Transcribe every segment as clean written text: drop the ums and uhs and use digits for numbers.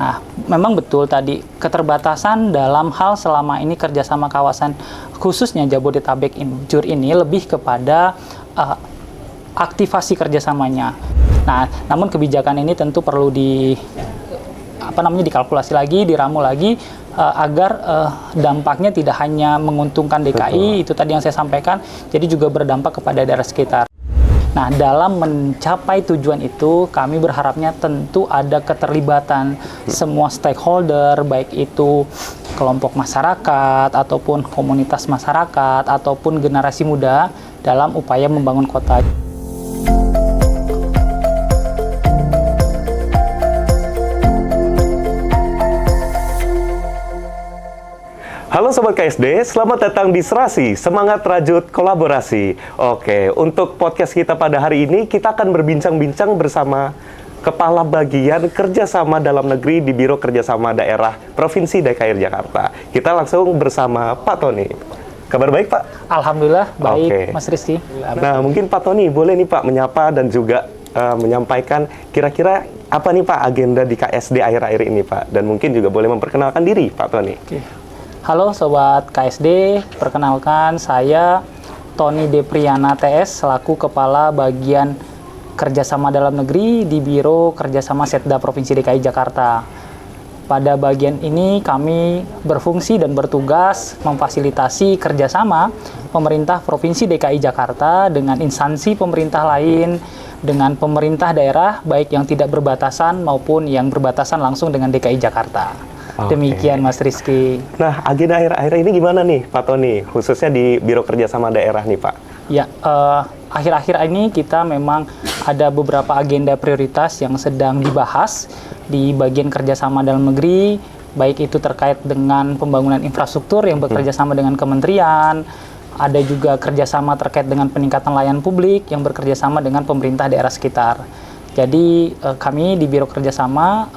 Nah, memang betul tadi keterbatasan dalam hal selama ini kerjasama kawasan khususnya Jabodetabek JUR ini lebih kepada aktivasi kerjasamanya. Nah, namun kebijakan ini tentu perlu dikalkulasi lagi, diramu lagi agar dampaknya tidak hanya menguntungkan DKI, itu tadi yang saya sampaikan, jadi juga berdampak kepada daerah sekitar. Nah, dalam mencapai tujuan itu, kami berharapnya tentu ada keterlibatan semua stakeholder, baik itu kelompok masyarakat, ataupun komunitas masyarakat, ataupun generasi muda dalam upaya membangun kota. Halo Sobat KSD, selamat datang di Serasi, Semangat Rajut Kolaborasi. Oke, untuk podcast kita pada hari ini, kita akan berbincang-bincang bersama Kepala Bagian Kerjasama Dalam Negeri di Biro Kerjasama Daerah Provinsi DKI Jakarta. Kita langsung bersama Pak Tony. Kabar baik, Pak? Alhamdulillah, baik, Oke. Mas Rizky. Nah, mungkin Pak Tony boleh nih Pak menyapa dan juga menyampaikan kira-kira apa nih Pak agenda di KSD akhir-akhir ini Pak? Dan mungkin juga boleh memperkenalkan diri Pak Tony. Oke. Halo Sobat KSD, perkenalkan saya Tony Depriana TS selaku Kepala Bagian Kerjasama Dalam Negeri di Biro Kerjasama Setda Provinsi DKI Jakarta. Pada bagian ini kami berfungsi dan bertugas memfasilitasi kerjasama pemerintah Provinsi DKI Jakarta dengan instansi pemerintah lain, dengan pemerintah daerah baik yang tidak berbatasan maupun yang berbatasan langsung dengan DKI Jakarta. Demikian Mas Rizky. Nah, agenda akhir-akhir ini gimana nih Pak Tony, khususnya di Biro Kerjasama Daerah nih Pak? Ya, akhir-akhir ini kita memang ada beberapa agenda prioritas yang sedang dibahas di bagian kerjasama dalam negeri, baik itu terkait dengan pembangunan infrastruktur yang bekerja sama dengan kementerian, ada juga kerjasama terkait dengan peningkatan layanan publik yang bekerja sama dengan pemerintah daerah sekitar. Jadi kami di Biro Kerjasama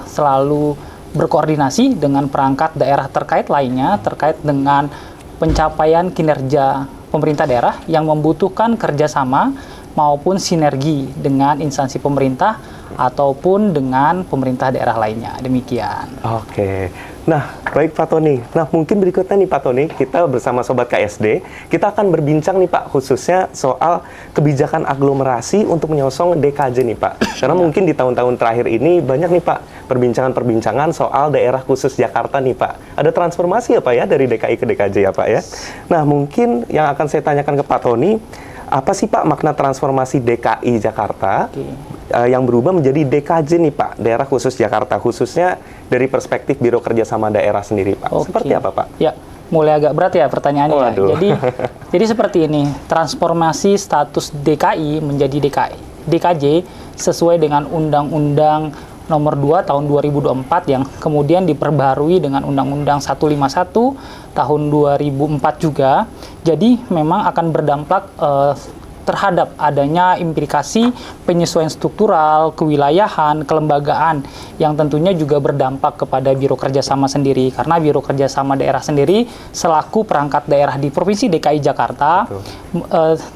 selalu berkoordinasi dengan perangkat daerah terkait lainnya terkait dengan pencapaian kinerja pemerintah daerah yang membutuhkan kerjasama maupun sinergi dengan instansi pemerintah ataupun dengan pemerintah daerah lainnya. Demikian. Oke. Nah, baik Pak Tony. Nah, mungkin berikutnya nih Pak Tony, kita bersama Sobat KSD, kita akan berbincang nih Pak, khususnya soal kebijakan aglomerasi untuk menyongsong DKJ nih Pak. Karena mungkin di tahun-tahun terakhir ini banyak nih Pak, perbincangan-perbincangan soal daerah khusus Jakarta nih Pak. Ada transformasi ya Pak ya, dari DKI ke DKJ ya Pak ya. Nah, mungkin yang akan saya tanyakan ke Pak Tony, apa sih Pak makna transformasi DKI Jakarta yang berubah menjadi DKJ nih Pak, daerah khusus Jakarta, khususnya dari perspektif Biro Kerjasama Daerah sendiri Pak. Seperti apa Pak? Ya, mulai agak berat ya pertanyaannya. Waduh. Jadi seperti ini, transformasi status DKI menjadi DKJ sesuai dengan Undang-Undang Nomor 2 Tahun 2024 yang kemudian diperbarui dengan Undang-Undang 151 Tahun 2004 juga. Jadi memang akan berdampak terhadap adanya implikasi penyesuaian struktural, kewilayahan, kelembagaan yang tentunya juga berdampak kepada Biro Kerjasama sendiri. Karena Biro Kerjasama Daerah sendiri selaku perangkat daerah di Provinsi DKI Jakarta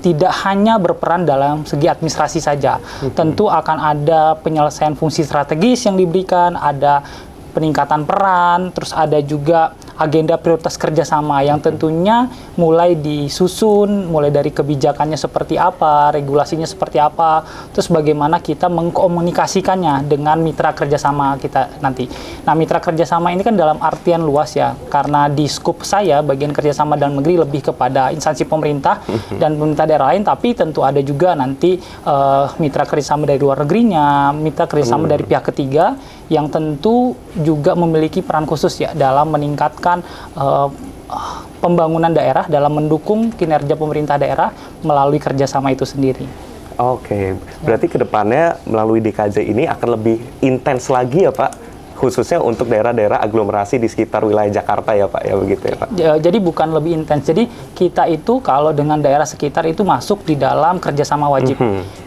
tidak hanya berperan dalam segi administrasi saja. Tentu akan ada penyelesaian fungsi strategis yang diberikan, ada peningkatan peran, terus ada juga agenda prioritas kerjasama yang tentunya mulai disusun, mulai dari kebijakannya seperti apa, regulasinya seperti apa, terus bagaimana kita mengkomunikasikannya dengan mitra kerjasama kita nanti. Nah, mitra kerjasama ini kan dalam artian luas ya, karena di skup saya bagian kerjasama dalam negeri lebih kepada instansi pemerintah dan pemerintah daerah lain, tapi tentu ada juga nanti mitra kerjasama dari luar negerinya, mitra kerjasama dari pihak ketiga yang tentu juga memiliki peran khusus ya dalam meningkatkan pembangunan daerah, dalam mendukung kinerja pemerintah daerah melalui kerjasama itu sendiri. Oke, berarti kedepannya melalui DKJ ini akan lebih intens lagi ya Pak, khususnya untuk daerah-daerah aglomerasi di sekitar wilayah Jakarta ya Pak, ya begitu ya Pak? Jadi bukan lebih intens, jadi kita itu kalau dengan daerah sekitar itu masuk di dalam kerjasama wajib.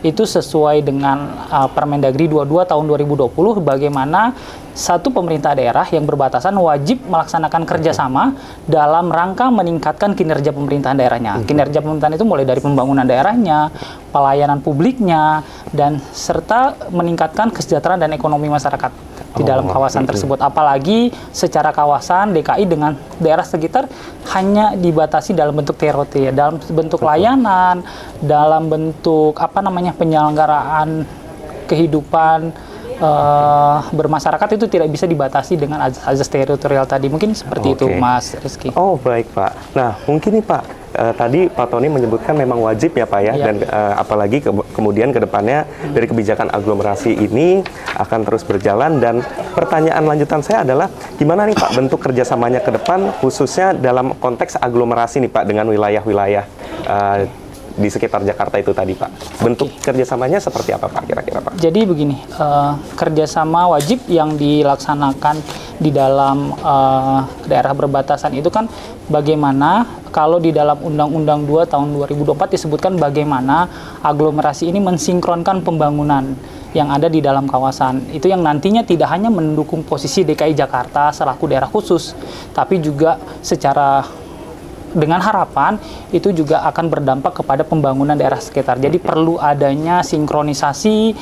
Itu sesuai dengan Permendagri 22 tahun 2020, bagaimana satu pemerintah daerah yang berbatasan wajib melaksanakan kerjasama dalam rangka meningkatkan kinerja pemerintahan daerahnya. Kinerja pemerintahan itu mulai dari pembangunan daerahnya, pelayanan publiknya, dan serta meningkatkan kesejahteraan dan ekonomi masyarakat. di dalam kawasan tersebut. Apalagi secara kawasan DKI dengan daerah sekitar hanya dibatasi dalam bentuk TRT, ya, dalam bentuk layanan, dalam bentuk penyelenggaraan kehidupan bermasyarakat itu tidak bisa dibatasi dengan azas teritorial tadi. Mungkin seperti itu, Mas Rizky. Oh, baik, Pak. Nah, mungkin nih, Pak, tadi Pak Tony menyebutkan memang wajib ya, Pak ya, dan apalagi kemudian ke depannya dari kebijakan aglomerasi ini akan terus berjalan. Dan pertanyaan lanjutan saya adalah, gimana nih Pak bentuk kerjasamanya ke depan, khususnya dalam konteks aglomerasi nih Pak, dengan wilayah-wilayah di sekitar Jakarta itu tadi, Pak. Bentuk kerjasamanya seperti apa, Pak, kira-kira, Pak? Jadi begini, kerjasama wajib yang dilaksanakan di dalam daerah berbatasan itu kan bagaimana kalau di dalam Undang-Undang 2 tahun 2024 disebutkan bagaimana aglomerasi ini mensinkronkan pembangunan yang ada di dalam kawasan. Itu yang nantinya tidak hanya mendukung posisi DKI Jakarta selaku daerah khusus, tapi juga secara dengan harapan itu juga akan berdampak kepada pembangunan daerah sekitar. Jadi perlu adanya sinkronisasi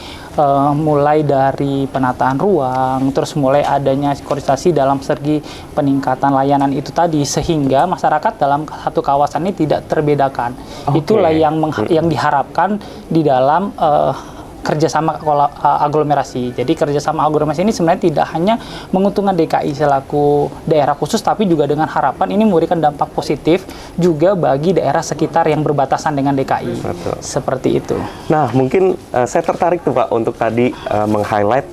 mulai dari penataan ruang, terus mulai adanya sinkronisasi dalam segi peningkatan layanan itu tadi, sehingga masyarakat dalam satu kawasan ini tidak terbedakan. Itulah yang diharapkan di dalam kerjasama aglomerasi. Jadi kerjasama aglomerasi ini sebenarnya tidak hanya menguntungkan DKI selaku daerah khusus, tapi juga dengan harapan ini memberikan dampak positif juga bagi daerah sekitar yang berbatasan dengan DKI. Betul. Seperti itu. Nah, mungkin saya tertarik tuh Pak untuk tadi meng-highlight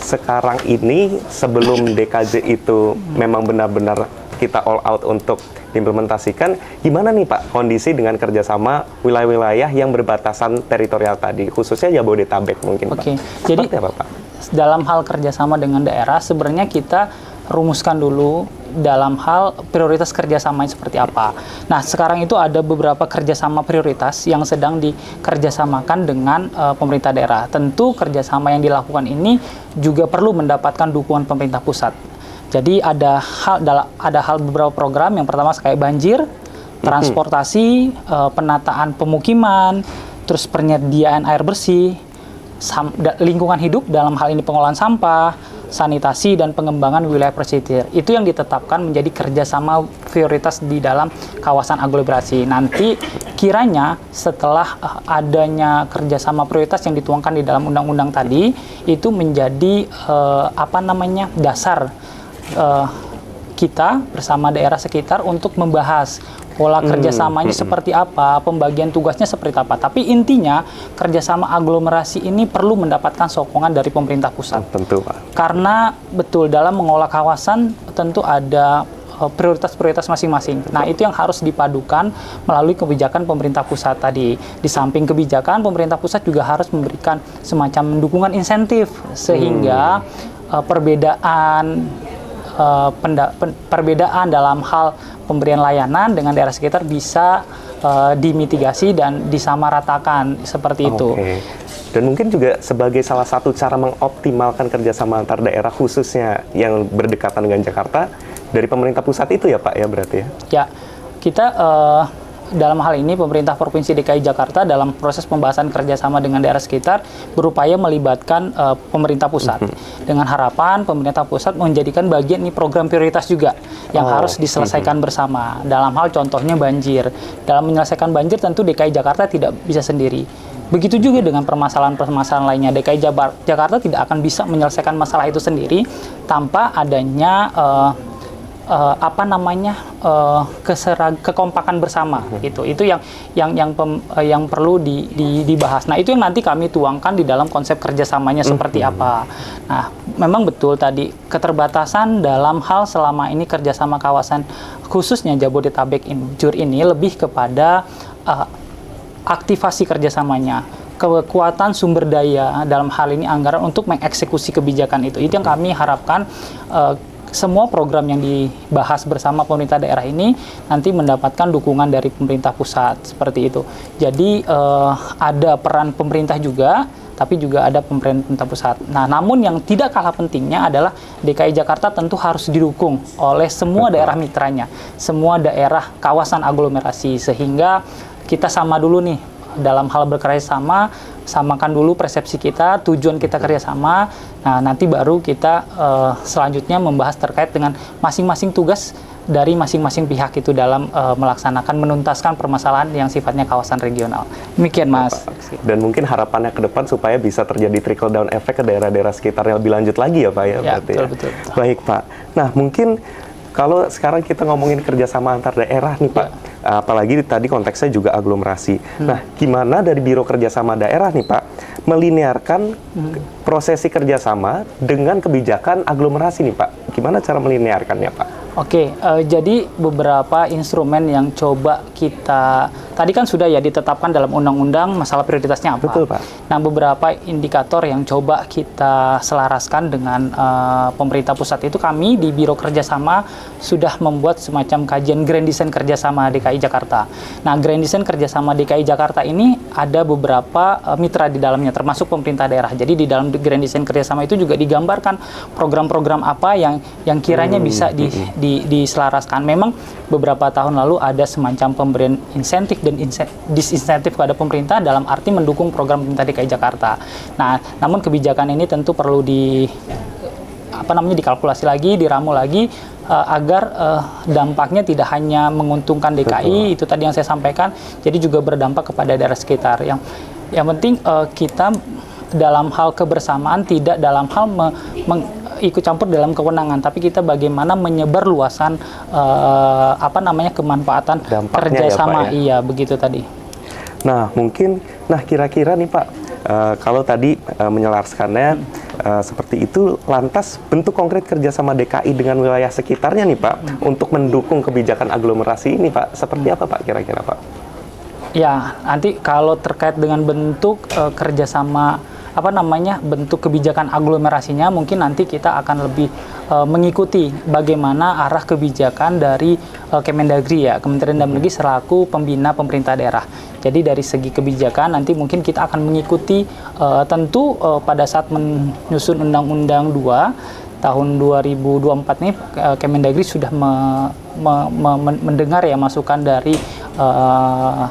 sekarang ini sebelum DKJ itu memang benar-benar kita all out untuk diimplementasikan, gimana nih Pak kondisi dengan kerjasama wilayah-wilayah yang berbatasan teritorial tadi, khususnya Jabodetabek mungkin, Pak? Jadi apa, Pak? Dalam hal kerjasama dengan daerah, sebenarnya kita rumuskan dulu dalam hal prioritas kerjasama seperti apa. Nah, sekarang itu ada beberapa kerjasama prioritas yang sedang dikerjasamakan dengan pemerintah daerah. Tentu kerjasama yang dilakukan ini juga perlu mendapatkan dukungan pemerintah pusat. Jadi ada hal beberapa program, yang pertama kayak banjir, transportasi, penataan pemukiman, terus penyediaan air bersih, lingkungan hidup dalam hal ini pengolahan sampah, sanitasi, dan pengembangan wilayah pesisir. Itu yang ditetapkan menjadi kerjasama prioritas di dalam kawasan aglomerasi. Nanti kiranya setelah adanya kerjasama prioritas yang dituangkan di dalam undang-undang tadi, itu menjadi dasar kita bersama daerah sekitar untuk membahas pola kerjasamanya seperti apa, pembagian tugasnya seperti apa. Tapi intinya kerjasama aglomerasi ini perlu mendapatkan sokongan dari pemerintah pusat. Tentu, Pak. Karena betul dalam mengolah kawasan tentu ada prioritas-prioritas masing-masing. Nah, itu yang harus dipadukan melalui kebijakan pemerintah pusat tadi. Di samping kebijakan, pemerintah pusat juga harus memberikan semacam dukungan insentif sehingga perbedaan dalam hal pemberian layanan dengan daerah sekitar bisa dimitigasi dan disamaratakan seperti itu. Dan mungkin juga sebagai salah satu cara mengoptimalkan kerjasama antar daerah khususnya yang berdekatan dengan Jakarta dari pemerintah pusat itu ya Pak ya berarti ya? Ya, kita dalam hal ini pemerintah Provinsi DKI Jakarta dalam proses pembahasan kerjasama dengan daerah sekitar berupaya melibatkan pemerintah pusat dengan harapan pemerintah pusat menjadikan bagian ini program prioritas juga yang harus diselesaikan bersama. Dalam hal contohnya banjir, dalam menyelesaikan banjir tentu DKI Jakarta tidak bisa sendiri. Begitu juga dengan permasalahan-permasalahan lainnya, DKI Jakarta tidak akan bisa menyelesaikan masalah itu sendiri tanpa adanya kekompakan bersama gitu. Itu yang perlu dibahas. Nah, itu yang nanti kami tuangkan di dalam konsep kerjasamanya seperti apa. Nah, memang betul tadi keterbatasan dalam hal selama ini kerjasama kawasan khususnya Jabodetabek JUR ini lebih kepada aktivasi kerjasamanya, kekuatan sumber daya dalam hal ini anggaran untuk mengeksekusi kebijakan itu. Itu yang kami harapkan semua program yang dibahas bersama pemerintah daerah ini nanti mendapatkan dukungan dari pemerintah pusat seperti itu. Jadi ada peran pemerintah juga, tapi juga ada pemerintah pusat. Nah, namun yang tidak kalah pentingnya adalah DKI Jakarta tentu harus didukung oleh semua daerah mitranya, semua daerah kawasan aglomerasi, sehingga kita sama dulu nih dalam hal bekerjasama, samakan dulu persepsi kita, tujuan kita kerjasama. Nah, nanti baru kita selanjutnya membahas terkait dengan masing-masing tugas dari masing-masing pihak itu dalam melaksanakan menuntaskan permasalahan yang sifatnya kawasan regional. Demikian, Mas. Dan mungkin harapannya ke depan supaya bisa terjadi trickle down effect ke daerah-daerah sekitarnya lebih lanjut lagi ya Pak ya? Ya, berarti betul. Baik Pak. Nah mungkin kalau sekarang kita ngomongin kerjasama antar daerah nih Pak, apalagi tadi konteksnya juga aglomerasi. Nah gimana dari Biro Kerjasama Daerah nih Pak, melinearkan prosesi kerjasama dengan kebijakan aglomerasi nih Pak? Gimana cara melinearkannya Pak? Oke, jadi beberapa instrumen yang coba kita, tadi kan sudah ya ditetapkan dalam undang-undang masalah prioritasnya apa. Betul, Pak. Nah, beberapa indikator yang coba kita selaraskan dengan pemerintah pusat itu, kami di Biro Kerjasama sudah membuat semacam kajian Grand Design Kerjasama DKI Jakarta. Nah, Grand Design Kerjasama DKI Jakarta ini ada beberapa mitra di dalamnya, termasuk pemerintah daerah. Jadi di dalam Grand Design Kerjasama itu juga digambarkan program-program apa yang kiranya bisa diselaraskan. Memang beberapa tahun lalu ada semacam pemberian insentif dan disinsentif kepada pemerintah dalam arti mendukung program pemerintah DKI Jakarta. Nah, namun kebijakan ini tentu perlu dikalkulasi lagi, diramu lagi agar dampaknya tidak hanya menguntungkan DKI. Betul. Itu tadi yang saya sampaikan, jadi juga berdampak kepada daerah sekitar. Yang penting kita dalam hal kebersamaan tidak dalam hal ikut campur dalam kewenangan, tapi kita bagaimana menyebar luasan kemanfaatan kerjasama. Ya, iya, begitu tadi. Nah, mungkin, kira-kira nih Pak, kalau tadi menyelaraskannya seperti itu, lantas bentuk konkret kerjasama DKI dengan wilayah sekitarnya nih Pak, untuk mendukung kebijakan aglomerasi ini Pak, seperti apa Pak kira-kira Pak? Ya, nanti kalau terkait dengan bentuk kerjasama bentuk kebijakan aglomerasinya, mungkin nanti kita akan lebih mengikuti bagaimana arah kebijakan dari Kemendagri ya, Kementerian Dalam Negeri selaku pembina pemerintah daerah. Jadi dari segi kebijakan nanti mungkin kita akan mengikuti tentu pada saat menyusun Undang-Undang 2 tahun 2024 ini Kemendagri sudah mendengar ya masukan dari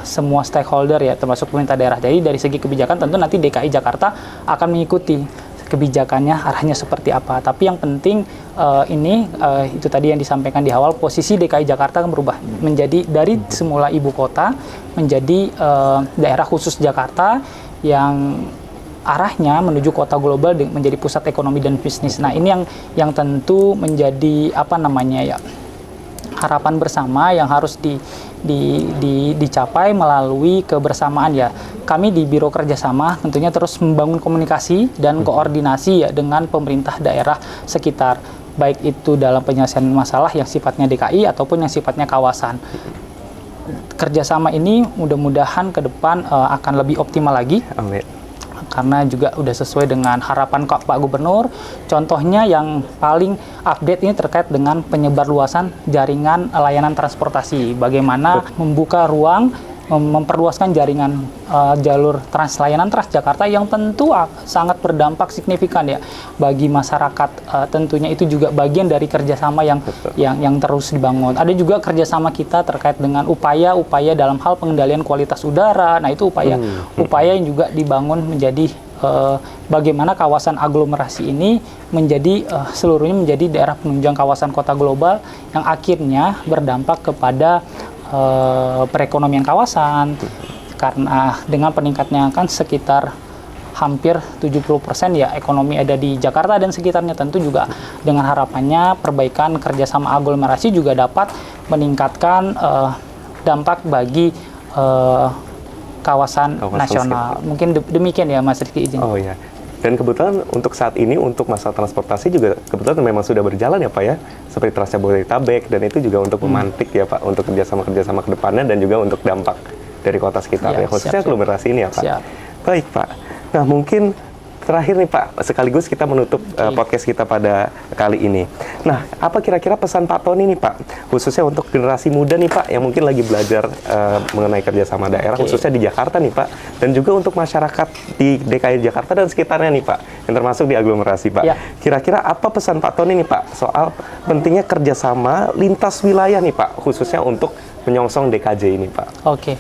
semua stakeholder ya, termasuk pemerintah daerah. Jadi dari segi kebijakan tentu nanti DKI Jakarta akan mengikuti kebijakannya arahnya seperti apa. Tapi yang penting itu tadi yang disampaikan di awal, posisi DKI Jakarta akan berubah menjadi dari semula ibu kota menjadi daerah khusus Jakarta yang arahnya menuju kota global menjadi pusat ekonomi dan bisnis. Nah, ini yang tentu menjadi harapan bersama yang harus dicapai melalui kebersamaan ya. Kami di Biro Kerjasama tentunya terus membangun komunikasi dan koordinasi ya dengan pemerintah daerah sekitar, baik itu dalam penyelesaian masalah yang sifatnya DKI ataupun yang sifatnya kawasan. Kerjasama ini mudah-mudahan ke depan akan lebih optimal lagi. Amin. Karena juga udah sesuai dengan harapan Pak Gubernur. Contohnya yang paling update ini terkait dengan penyebar luasan jaringan layanan transportasi. Bagaimana membuka ruang, memperluaskan jaringan jalur layanan Transjakarta yang tentu sangat berdampak signifikan ya bagi masyarakat. Tentunya itu juga bagian dari kerjasama yang terus dibangun. Ada juga kerjasama kita terkait dengan upaya dalam hal pengendalian kualitas udara. Nah, itu upaya yang juga dibangun menjadi bagaimana kawasan aglomerasi ini menjadi seluruhnya menjadi daerah penunjang kawasan kota global yang akhirnya berdampak kepada perekonomian kawasan, karena dengan peningkatnya kan sekitar hampir 70% ya ekonomi ada di Jakarta dan sekitarnya. Tentu juga dengan harapannya perbaikan kerjasama aglomerasi juga dapat meningkatkan dampak bagi kawasan nasional. Sekitar. Mungkin demikian ya Mas Rizky, izin. Oh ya. Dan kebetulan untuk saat ini, untuk masalah transportasi juga kebetulan memang sudah berjalan ya Pak ya, seperti Trans Jabodetabek, dan itu juga untuk memantik ya Pak, untuk kerjasama ke depannya dan juga untuk dampak dari kota sekitar ya, khususnya aglomerasi ini ya Pak. Siap. Baik Pak, nah mungkin terakhir nih Pak, sekaligus kita menutup podcast kita pada kali ini. Nah, apa kira-kira pesan Pak Tony nih Pak, khususnya untuk generasi muda nih Pak, yang mungkin lagi belajar mengenai kerjasama daerah, khususnya di Jakarta nih Pak, dan juga untuk masyarakat di DKI Jakarta dan sekitarnya nih Pak, yang termasuk di aglomerasi Pak. Ya. Kira-kira apa pesan Pak Tony nih Pak, soal pentingnya kerjasama lintas wilayah nih Pak, khususnya untuk menyongsong DKJ ini Pak? Oke.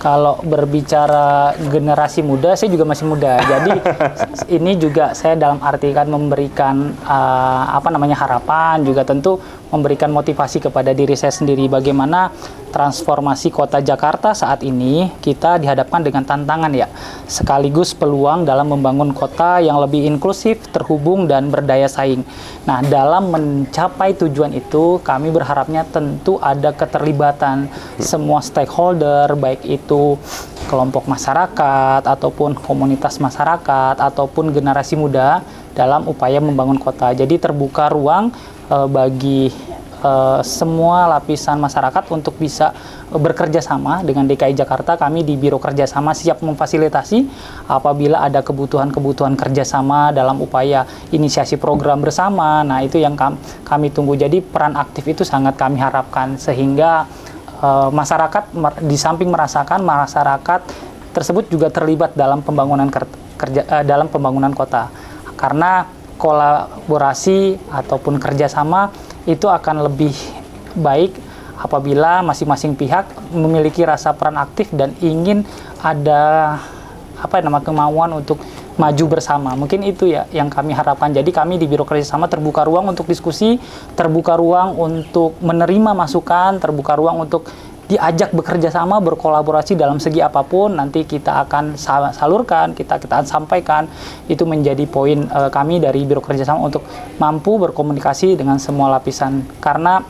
Kalau berbicara generasi muda, saya juga masih muda. Jadi ini juga saya dalam arti kan memberikan harapan, juga tentu memberikan motivasi kepada diri saya sendiri bagaimana transformasi kota Jakarta saat ini kita dihadapkan dengan tantangan ya, sekaligus peluang dalam membangun kota yang lebih inklusif, terhubung dan berdaya saing. Nah, dalam mencapai tujuan itu kami berharapnya tentu ada keterlibatan semua stakeholder, baik itu kelompok masyarakat ataupun komunitas masyarakat ataupun generasi muda dalam upaya membangun kota. Jadi terbuka ruang bagi semua lapisan masyarakat untuk bisa bekerja sama dengan DKI Jakarta. Kami di Biro Kerjasama siap memfasilitasi apabila ada kebutuhan-kebutuhan kerjasama dalam upaya inisiasi program bersama. Nah, itu yang kami tunggu. Jadi peran aktif itu sangat kami harapkan sehingga masyarakat di samping merasakan, masyarakat tersebut juga terlibat dalam pembangunan dalam pembangunan kota. Karena kolaborasi ataupun kerjasama itu akan lebih baik apabila masing-masing pihak memiliki rasa peran aktif dan ingin ada kemauan untuk maju bersama. Mungkin itu ya yang kami harapkan. Jadi kami di Biro Kerjasama terbuka ruang untuk diskusi, terbuka ruang untuk menerima masukan, terbuka ruang untuk diajak bekerja sama, berkolaborasi dalam segi apapun. Nanti kita akan salurkan, kita akan sampaikan. Itu menjadi poin kami dari Biro Kerjasama untuk mampu berkomunikasi dengan semua lapisan. Karena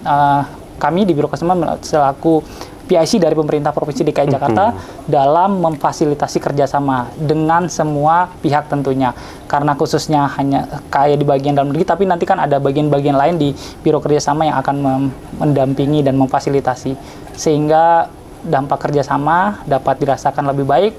kami di Biro Kerjasama selaku PIC dari pemerintah Provinsi DKI Jakarta dalam memfasilitasi kerjasama dengan semua pihak tentunya. Karena khususnya hanya kayak di bagian dalam negeri, tapi nanti kan ada bagian-bagian lain di Biro Kerjasama yang akan mendampingi dan memfasilitasi. Sehingga dampak kerjasama dapat dirasakan lebih baik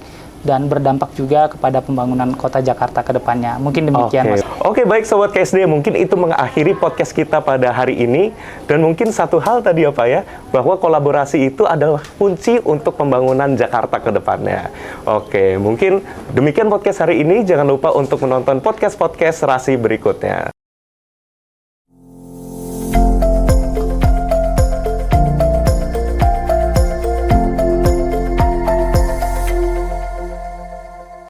dan berdampak juga kepada pembangunan kota Jakarta ke depannya. Mungkin demikian, Mas. Oke, baik Sobat KSD, mungkin itu mengakhiri podcast kita pada hari ini. Dan mungkin satu hal tadi ya Pak ya, bahwa kolaborasi itu adalah kunci untuk pembangunan Jakarta ke depannya. Oke, mungkin demikian podcast hari ini. Jangan lupa untuk menonton podcast-podcast Rasi berikutnya.